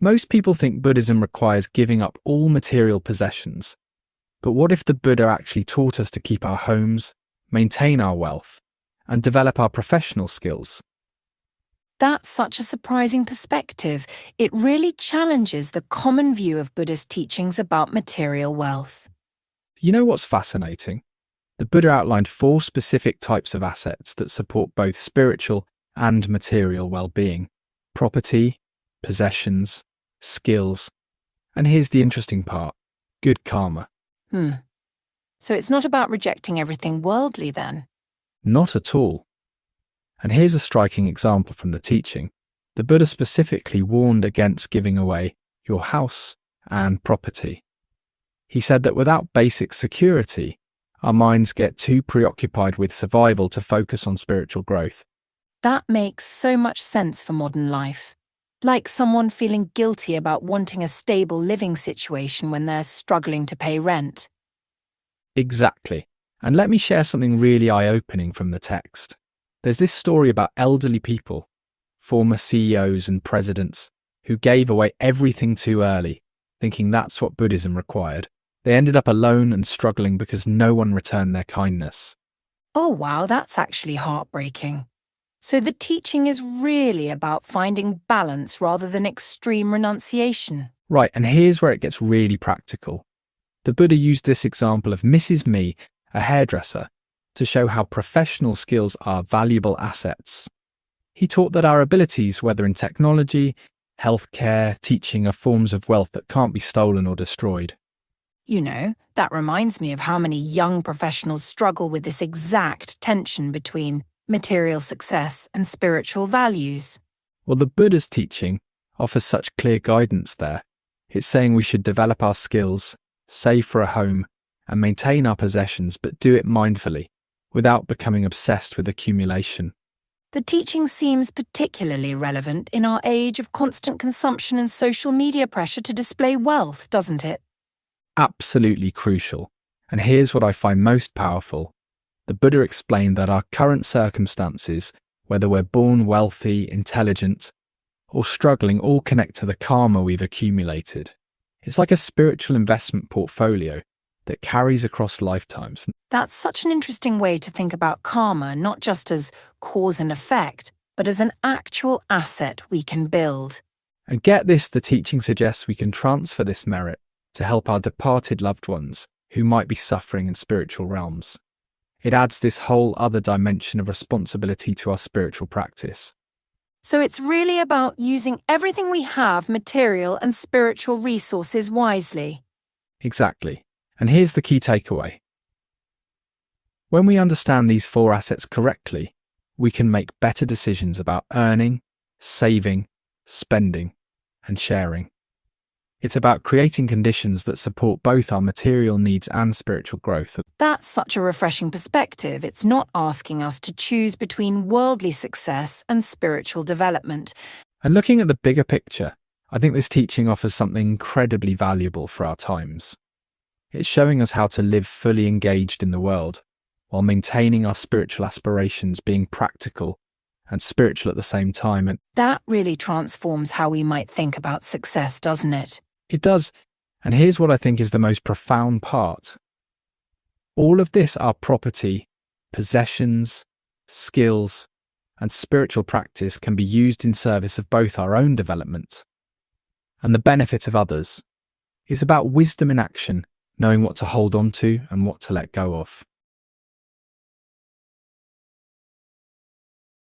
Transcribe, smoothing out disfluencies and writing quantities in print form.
Most people think Buddhism requires giving up all material possessions. But what if the Buddha actually taught us to keep our homes, maintain our wealth, and develop our professional skills? That's such a surprising perspective. It really challenges the common view of Buddhist teachings about material wealth. You know what's fascinating? The Buddha outlined 4 specific types of assets that support both spiritual and material well-being: property, possessions, skills, and here's the interesting part: good karma. So it's not about rejecting everything worldly then? Not at all. And here's a striking example from the teaching. The Buddha specifically warned against giving away your house and property. He said that without basic security, our minds get too preoccupied with survival to focus on spiritual growth. That makes so much sense for modern life. Like someone feeling guilty about wanting a stable living situation when they're struggling to pay rent. Exactly. And let me share something really eye-opening from the text. There's this story about elderly people, former CEOs and presidents, who gave away everything too early, thinking that's what Buddhism required. They ended up alone and struggling because no one returned their kindness. Oh wow, that's actually heartbreaking. So the teaching is really about finding balance rather than extreme renunciation. Right, and here's where it gets really practical. The Buddha used this example of Mrs. Me, a hairdresser, to show how professional skills are valuable assets. He taught that our abilities, whether in technology, healthcare, teaching, are forms of wealth that can't be stolen or destroyed. You know, that reminds me of how many young professionals struggle with this exact tension between material success and spiritual values. Well, the Buddha's teaching offers such clear guidance there. It's saying we should develop our skills, save for a home, and maintain our possessions, but do it mindfully, without becoming obsessed with accumulation. The teaching seems particularly relevant in our age of constant consumption and social media pressure to display wealth, doesn't it? Absolutely crucial. And here's what I find most powerful. The Buddha explained that our current circumstances, whether we're born wealthy, intelligent, or struggling, all connect to the karma we've accumulated. It's like a spiritual investment portfolio that carries across lifetimes. That's such an interesting way to think about karma, not just as cause and effect, but as an actual asset we can build. And get this, the teaching suggests we can transfer this merit to help our departed loved ones who might be suffering in spiritual realms. It adds this whole other dimension of responsibility to our spiritual practice. So it's really about using everything we have, material and spiritual resources, wisely. Exactly. And here's the key takeaway. When we understand these 4 assets correctly, we can make better decisions about earning, saving, spending, and sharing. It's about creating conditions that support both our material needs and spiritual growth. That's such a refreshing perspective. It's not asking us to choose between worldly success and spiritual development. And looking at the bigger picture, I think this teaching offers something incredibly valuable for our times. It's showing us how to live fully engaged in the world, while maintaining our spiritual aspirations, being practical and spiritual at the same time. And that really transforms how we might think about success, doesn't it? It does. And here's what I think is the most profound part. All of this, our property, possessions, skills, and spiritual practice, can be used in service of both our own development and the benefit of others. It's about wisdom in action, knowing what to hold on to and what to let go of.